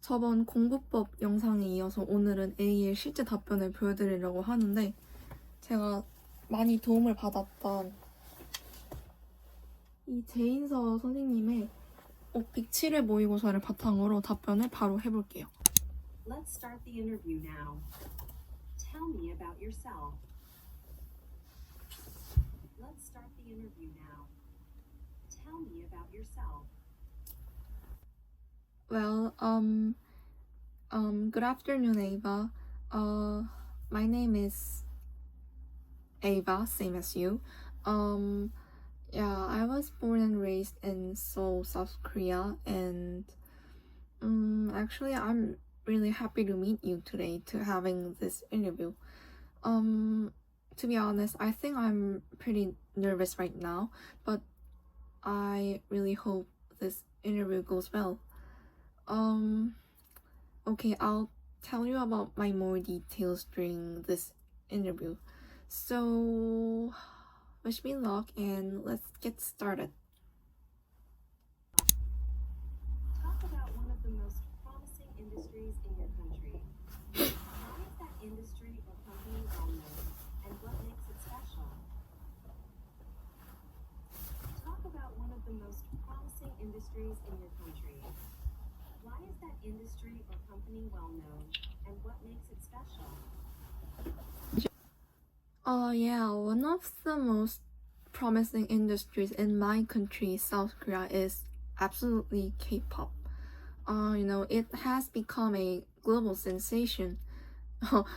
저번 공부법 영상에 이어서 오늘은 AL 실제 답변을 보여드리려고 하는데 제가 많이 도움을 받았던 이 제인서 선생님의 오픽 7회 모의고사를 바탕으로 답변을 바로 해볼게요. Let's start the interview now. Tell me about yourself. Let's start the interview now. Tell me about yourself. Well, good afternoon, Ava. My name is Ava, same as you. Yeah, I was born and raised in Seoul, South Korea, and actually, I'm really happy to meet you today to having this interview. To be honest, I think I'm pretty nervous right now, but I really hope this interview goes well. Okay, I'll tell you about my more details during this interview. So, wish me luck and let's get started. Talk about one of the most promising industries in your country. Why is that industry or company well known, and what makes it special? Talk about one of the most promising industries in your country. Why is that industry or company well known, and what makes it special? Yeah, one of the most promising industries in my country, South Korea, is absolutely K-pop. It has become a global sensation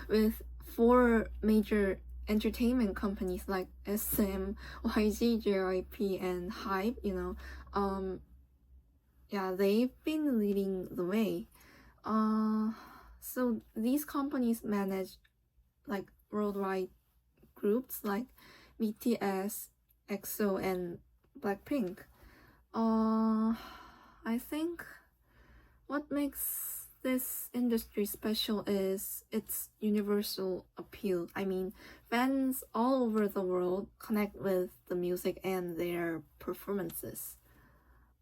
with 4 major entertainment companies like SM, YG, JYP, and HYBE, yeah, they've been leading the way. So these companies manage like worldwide groups like BTS, EXO, and Blackpink. I think what makes this industry special is its universal appeal. I mean, fans all over the world connect with the music and their performances.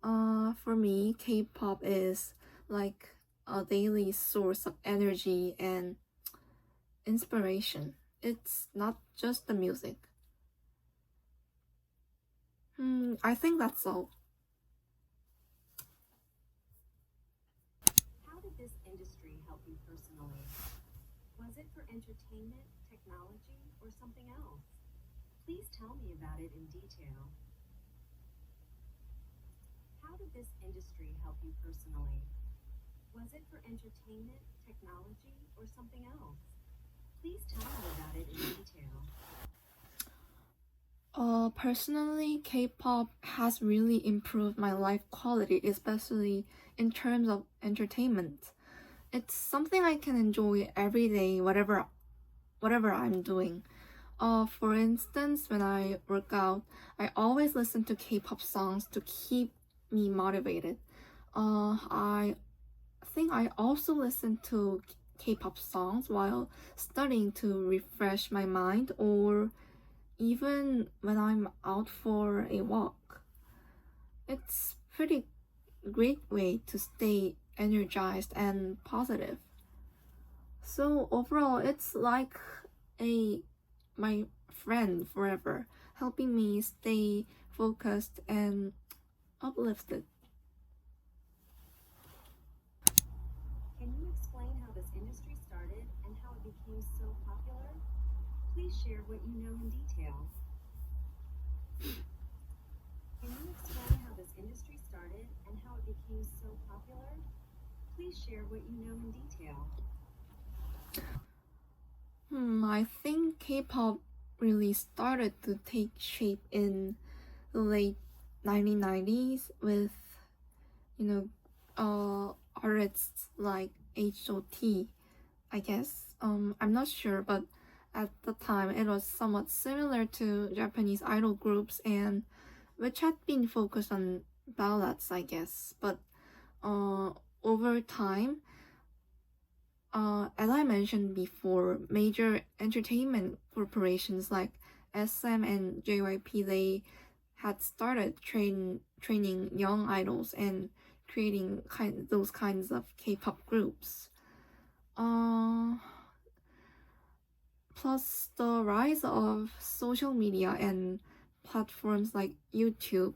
For me, K-pop is like a daily source of energy and inspiration. It's not just the music. I think that's all. How did this industry help you personally? Was it for entertainment, technology, or something else? Please tell me about it in detail. How did this industry help you personally? Was it for entertainment, technology, or something else? Please tell me about it in detail. Personally, K-pop has really improved my life quality, especially in terms of entertainment. It's something I can enjoy every day, whatever I'm doing. For instance, when I work out, I always listen to K-pop songs to keep me motivated. I think I also listen to K-pop songs while studying to refresh my mind, or even when I'm out for a walk. It's pretty great way to stay energized and positive. So overall, it's like my friend forever, helping me stay focused and uplifted. Can you explain how this industry started and how it became so popular? Please share what you know in detail. Can you explain how this industry started and how it became so popular? Please share what you know in detail. I think K-pop really started to take shape in the late 1990s with, artists like H.O.T, I guess. I'm not sure, but at the time it was somewhat similar to Japanese idol groups, and which had been focused on ballads, I guess. But over time, as I mentioned before, major entertainment corporations like SM and JYP, they had started training young idols and creating those kinds of K-pop groups. Plus, the rise of social media and platforms like YouTube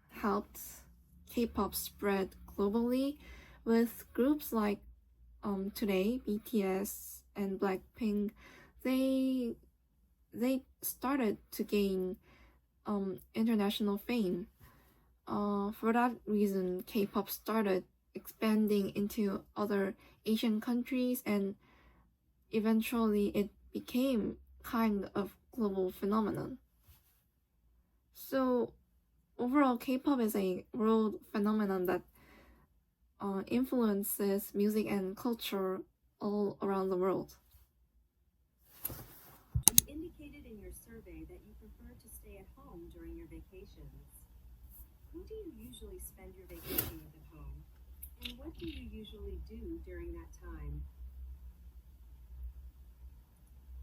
helped K-pop spread globally, with groups like today BTS and Blackpink. They started to gain international fame. For that reason, K-pop started expanding into other Asian countries, and eventually it became kind of global phenomenon. So overall, K-pop is a world phenomenon that influences music and culture all around the world. You indicated in your survey that you prefer to stay at home during your vacations. Who do you usually spend your vacation with at home? And what do you usually do during that time?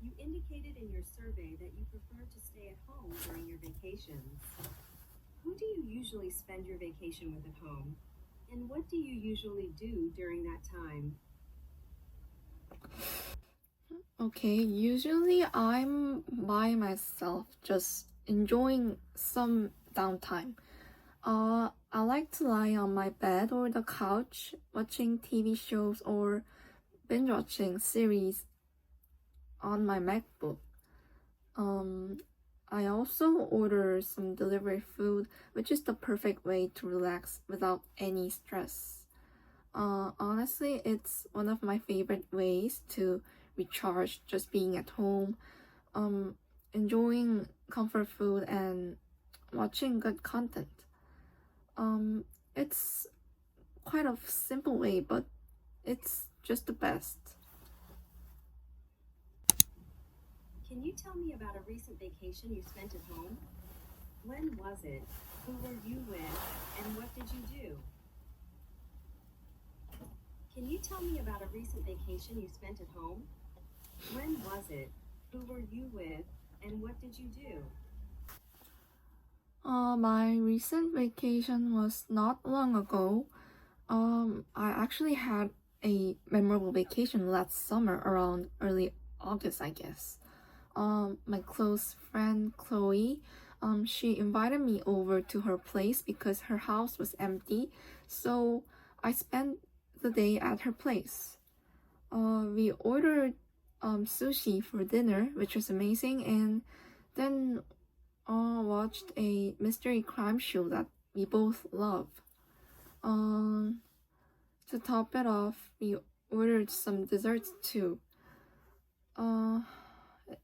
You indicated in your survey that you prefer to stay at home during your vacations. Who do you usually spend your vacation with at home? And what do you usually do during that time? Okay, usually I'm by myself, just enjoying some downtime. I like to lie on my bed or the couch, watching TV shows or binge watching series on my MacBook. I also order some delivery food, which is the perfect way to relax without any stress. Honestly, it's one of my favorite ways to recharge, just being at home, enjoying comfort food and watching good content. It's quite a simple way, but it's just the best. Can you tell me about a recent vacation you spent at home? When was it? Who were you with? And what did you do? Can you tell me about a recent vacation you spent at home? When was it? Who were you with? And what did you do? My recent vacation was not long ago. I actually had a memorable vacation last summer around early August, I guess. My close friend Chloe, she invited me over to her place because her house was empty, so I spent the day at her place. We ordered sushi for dinner, which was amazing, and then watched a mystery crime show that we both love. To top it off, we ordered some desserts too.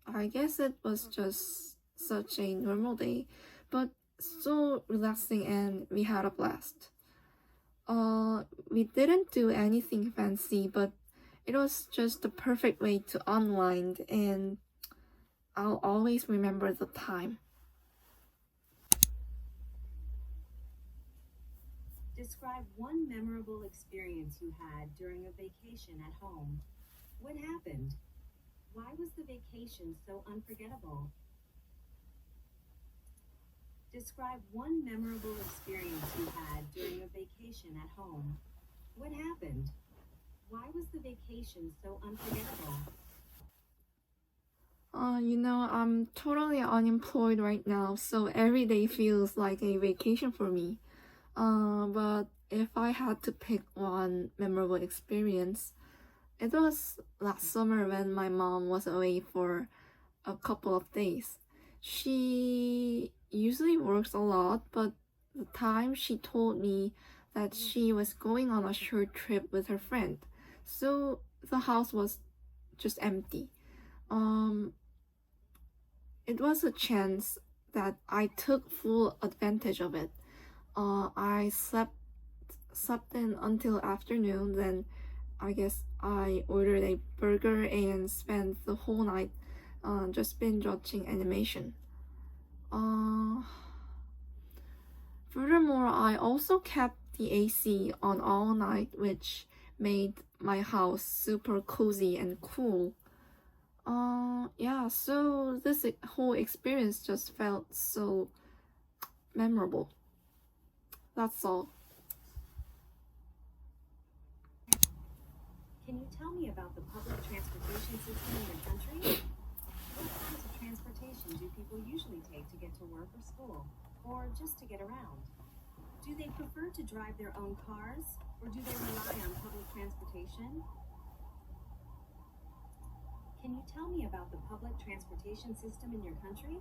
I guess it was just such a normal day, but so relaxing, and we had a blast. We didn't do anything fancy, but it was just the perfect way to unwind, and I'll always remember the time. Describe one memorable experience you had during a vacation at home. What happened? Why was the vacation so unforgettable? Describe one memorable experience you had during a vacation at home. What happened? Why was the vacation so unforgettable? I'm totally unemployed right now, so every day feels like a vacation for me. But if I had to pick one memorable experience, it was last summer when my mom was away for a couple of days. She usually works a lot, but the time she told me that she was going on a short trip with her friend, so the house was just empty. It was a chance that I took full advantage of it. I slept in until afternoon, then I guess I ordered a burger and spent the whole night just binge watching animation. Furthermore, I also kept the AC on all night, which made my house super cozy and cool. So this whole experience just felt so memorable. That's all. tell me about the public transportation system in your country? What kinds of transportation do people usually take to get to work or school, or just to get around? Do they prefer to drive their own cars, or do they rely on public transportation? Can you tell me about the public transportation system in your country?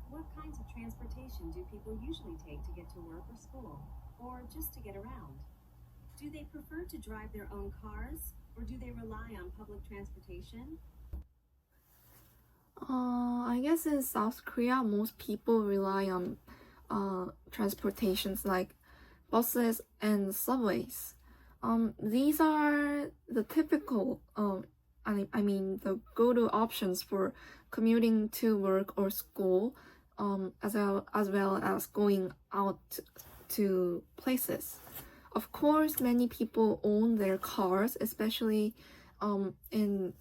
What kinds of transportation do people usually take to get to work or school, or just to get around? Do they prefer to drive their own cars, or do they rely on public transportation? I guess in South Korea, most people rely on transportations like buses and subways. These are the typical, the go-to options for commuting to work or school, as well as going out to places. Of course, many people own their cars, especially in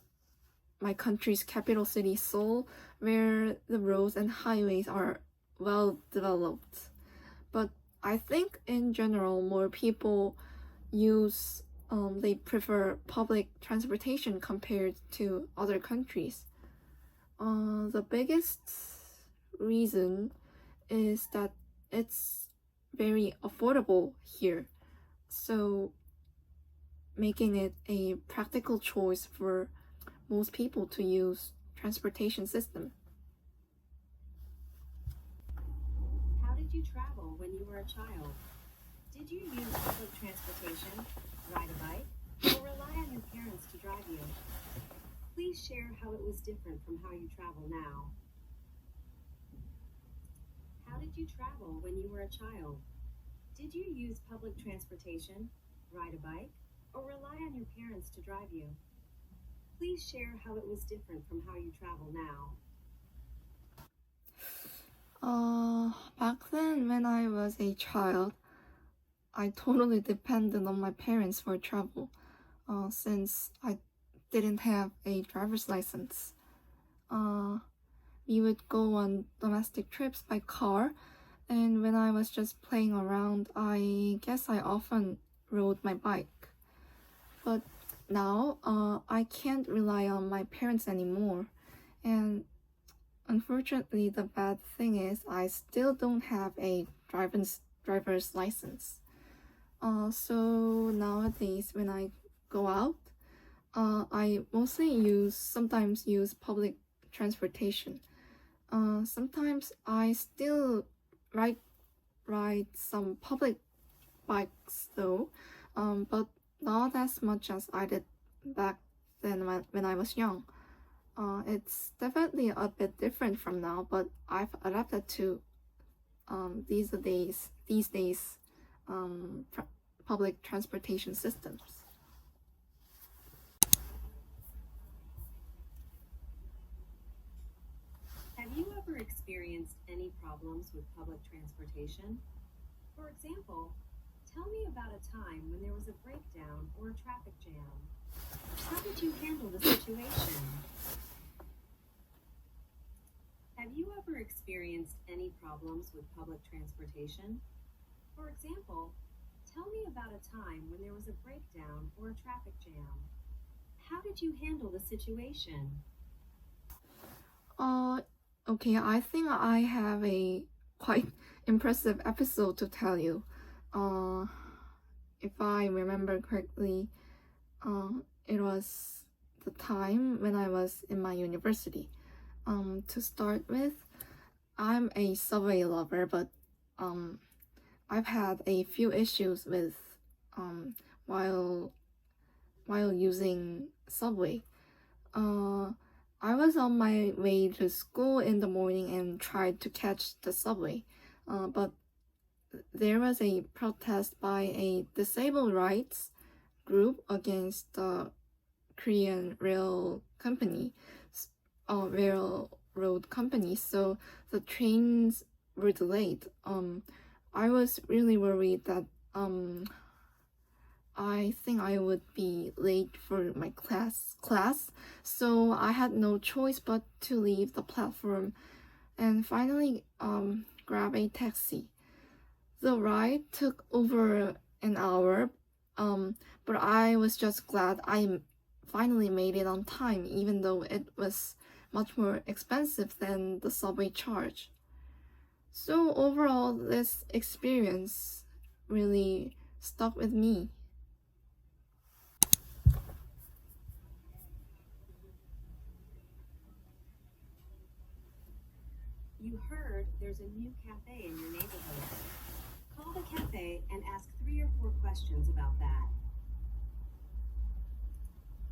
my country's capital city, Seoul, where the roads and highways are well developed. But I think in general, more people they prefer public transportation compared to other countries. The biggest reason is that it's very affordable here, so making it a practical choice for most people to use transportation system. How did you travel when you were a child? Did you use public transportation, ride a bike, or rely on your parents to drive you? Please share how it was different from how you travel now. How did you travel when you were a child? Did you use public transportation, ride a bike, or rely on your parents to drive you? Please share how it was different from how you travel now. Back then when I was a child, I totally depended on my parents for travel, since I didn't have a driver's license. We would go on domestic trips by car, and when I was just playing around, I guess I often rode my bike. But now, I can't rely on my parents anymore, and unfortunately, the bad thing is I still don't have a driver's license. So nowadays, when I go out, I mostly sometimes use public transportation. Sometimes I still ride some public bikes though, but not as much as I did back then when I was young. It's definitely a bit different from now, but I've adapted to these days public transportation systems. Have you ever experienced any problems with public transportation? For example, tell me about a time when there was a breakdown or a traffic jam. How did you handle the situation? Have you ever experienced any problems with public transportation? For example, tell me about a time when there was a breakdown or a traffic jam. How did you handle the situation? Okay, I think I have a quite impressive episode to tell you. If I remember correctly, it was the time when I was in my university. To start with, I'm a subway lover, but I've had a few issues with while using subway. I was on my way to school in the morning and tried to catch the subway, but there was a protest by a disabled rights group against the Korean railroad company, so the trains were delayed. I was really worried that I think I would be late for my class, so I had no choice but to leave the platform and finally grab a taxi. The ride took over an hour, but I was just glad I finally made it on time, even though it was much more expensive than the subway charge. So overall, this experience really stuck with me. You heard there's a new cafe in your neighborhood. Call the cafe and ask 3 or 4 questions about that.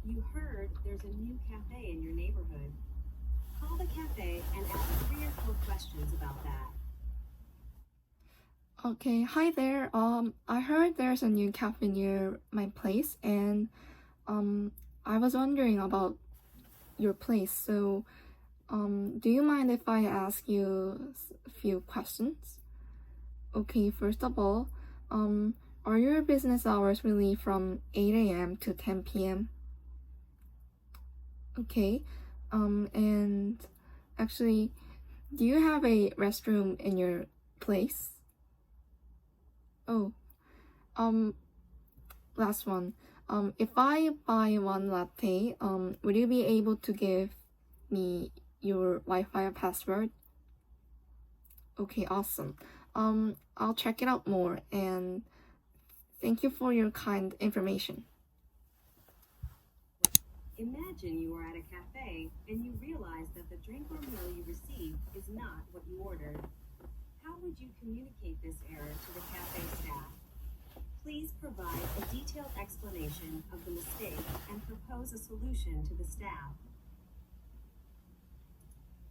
You heard there's a new cafe in your neighborhood. Call the cafe and ask 3 or 4 questions about that. Okay, hi there. I heard there's a new cafe near my place, and I was wondering about your place. So, do you mind if I ask you a few questions? Okay, first of all, are your business hours really from 8 a.m. to 10 p.m.? Okay, and actually, do you have a restroom in your place? Oh, last one. If I buy one latte, would you be able to give me your Wi-Fi password? Okay, awesome. I'll check it out more, and thank you for your kind information. Imagine you are at a cafe and you realize that the drink or meal you received is not what you ordered. How would you communicate this error to the cafe staff? Please provide a detailed explanation of the mistake and propose a solution to the staff.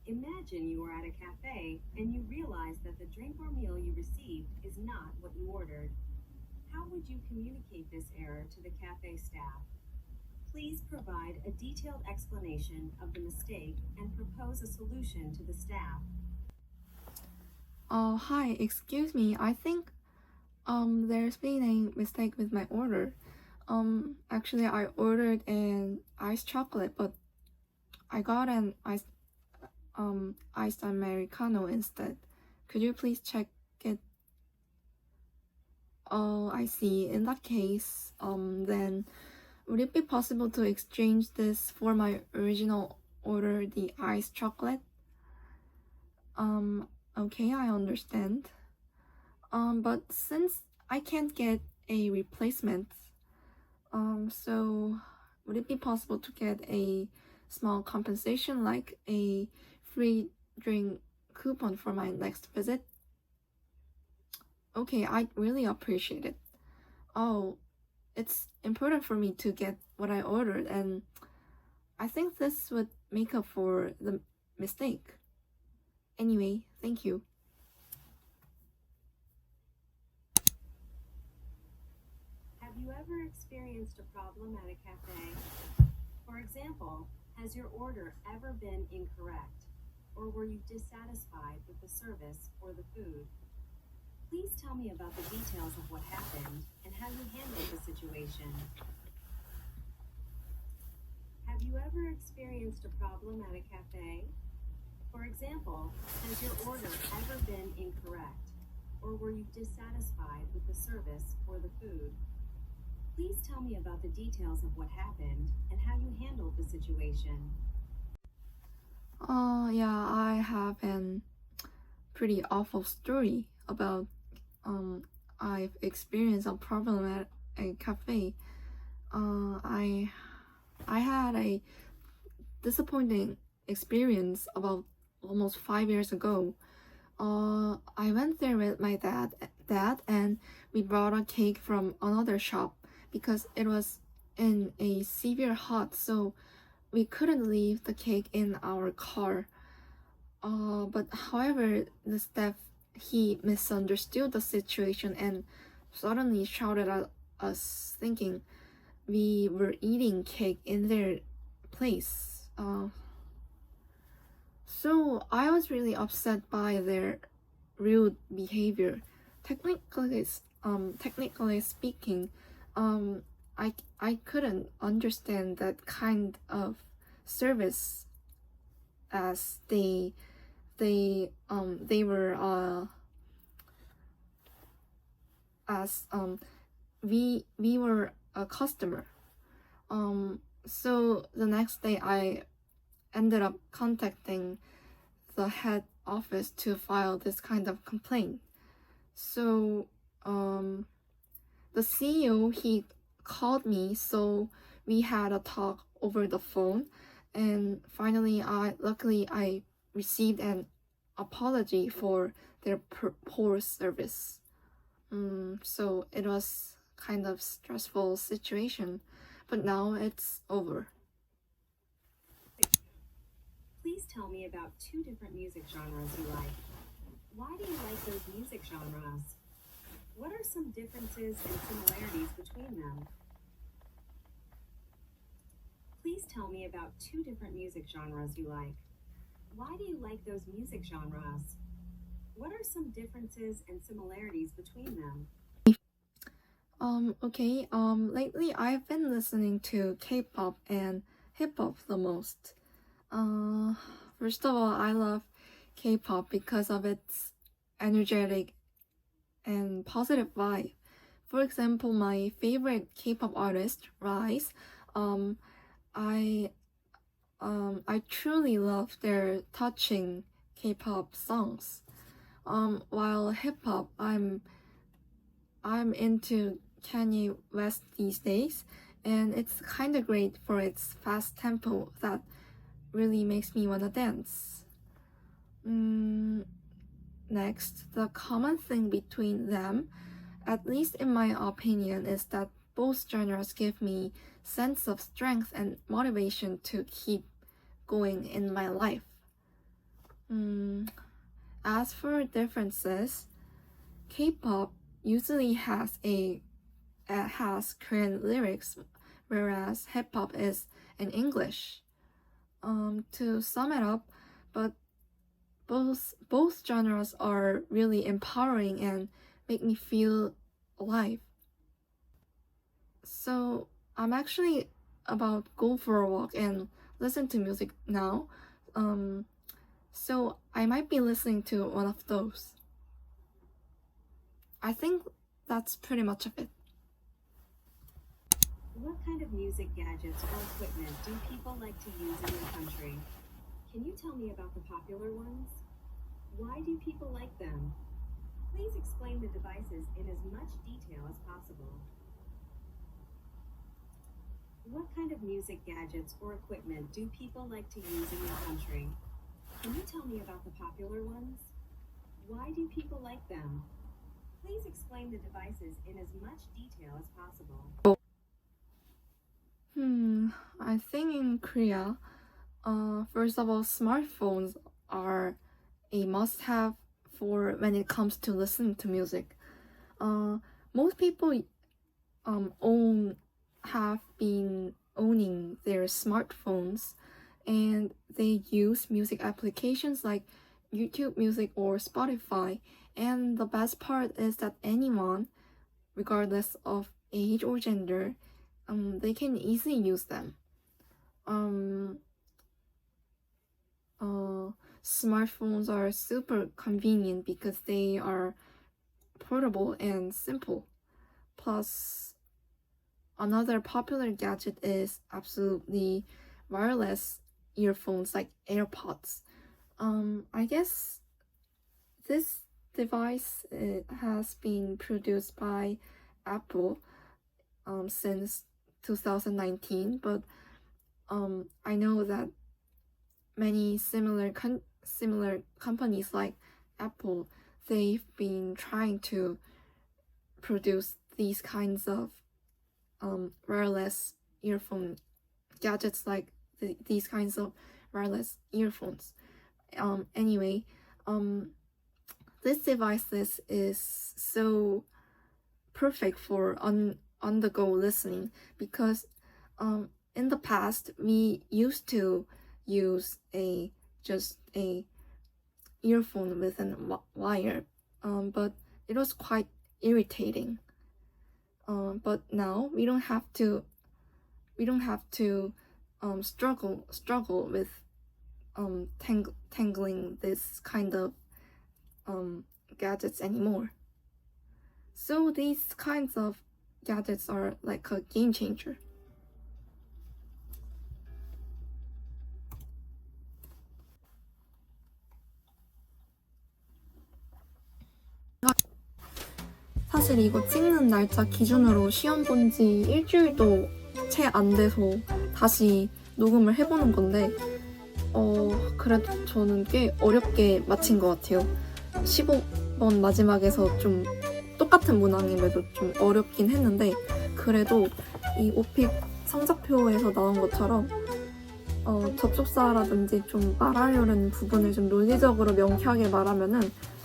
Imagine you are at a cafe and you realize that the drink or meal you received is not what you ordered. How would you communicate this error to the cafe staff? Please provide a detailed explanation of the mistake and propose a solution to the staff. Hi, excuse me. I think there's been a mistake with my order. Actually, I ordered an iced chocolate, but I got an iced Americano instead. Could you please check it? Oh, I see. In that case, then would it be possible to exchange this for my original order, the iced chocolate? Okay, I understand. But since I can't get a replacement, so would it be possible to get a small compensation like a free drink coupon for my next visit? Okay, I'd really appreciate it. Oh, it's important for me to get what I ordered, and I think this would make up for the mistake. Anyway, thank you. Have you ever experienced a problem at a cafe? For example, has your order ever been incorrect? Or were you dissatisfied with the service or the food? Please tell me about the details of what happened and how you handled the situation. Have you ever experienced a problem at a cafe? For example, has your order ever been incorrect? Or were you dissatisfied with the service or the food? Please tell me about the details of what happened and how you handled the situation. Yeah, I have a pretty awful story about I've experienced a problem at a cafe. I had a disappointing experience about almost 5 years ago. I went there with my dad, and we brought a cake from another shop because it was in a severe hot, so we couldn't leave the cake in our car. But however, the staff, he misunderstood the situation and suddenly shouted at us, thinking we were eating cake in their place. So I was really upset by their rude behavior. Technically speaking, I couldn't understand that kind of service, as they were as we were a customer. So the next day I ended up contacting the head office to file this kind of complaint. So the CEO, he called me, so we had a talk over the phone, and finally luckily I received an apology for their poor service. So it was kind of stressful situation, but now it's over. Please tell me about 2 different music genres you like. Why do you like those music genres? What are some differences and similarities between them? Please tell me about 2 different music genres you like. Why do you like those music genres? What are some differences and similarities between them? Okay, lately I've been listening to K-pop and hip-hop the most. First of all, I love K-pop because of its energetic and positive vibe. For example, my favorite K-pop artist, Rise, I truly love their touching K-pop songs. While hip-hop, I'm into Kanye West these days, and it's kind of great for its fast tempo that really makes me wanna dance. Next, the common thing between them, at least in my opinion, is that both genres give me sense of strength and motivation to keep going in my life. As for differences, K-pop usually has Korean lyrics, whereas hip-hop is in English. To sum it up, but both genres are really empowering and make me feel alive. So I'm actually about go for a walk and listen to music now. So I might be listening to one of those. I think that's pretty much of it. What kind of music gadgets or equipment do people like to use in your country? Can you tell me about the popular ones? Why do people like them? Please explain the devices in as much detail as possible. What kind of music gadgets or equipment do people like to use in your country? Can you tell me about the popular ones? Why do people like them? Please explain the devices in as much detail as possible. I think in Korea, first of all, smartphones are a must-have for when it comes to listening to music. Most people have been owning their smartphones, and they use music applications like YouTube Music or Spotify. And the best part is that anyone, regardless of age or gender, they can easily use them. Smartphones are super convenient because they are portable and simple. Plus, another popular gadget is absolutely wireless earphones like AirPods. I guess this device has been produced by Apple since 2019, but I know that many similar companies like Apple, they've been trying to produce these kinds of wireless earphone gadgets, like these kinds of wireless earphones. Anyway, this device is so perfect for on the go listening, because in the past we used to use just a earphone with a wire, but it was quite irritating. But now we don't have to struggle with tangling this kind of gadgets anymore. So these kinds of gadgets are like a game changer. 사실 이거 찍는 날짜 기준으로 시험 본 지 일주일도 채 안 돼서 다시 녹음을 해보는 건데 그래도 저는 꽤 어렵게 마친 것 같아요. 15번 마지막에서 좀 똑같은 문항임에도 좀 어렵긴 했는데 그래도 이 오픽 성적표에서 나온 것처럼 접속사라든지 좀 말하려는 부분을 좀 논리적으로 명쾌하게 말하면은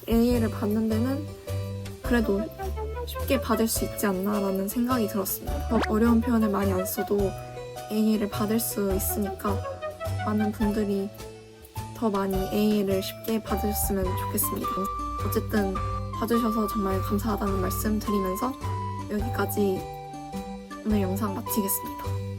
A를 받는 데는 그래도 쉽게 받을 수 있지 않나라는 생각이 들었습니다. 더 어려운 표현을 많이 안 써도 A를 받을 수 있으니까 많은 분들이 더 많이 A를 쉽게 받으셨으면 좋겠습니다. 어쨌든 봐주셔서 정말 감사하다는 말씀 드리면서 여기까지 오늘 영상 마치겠습니다.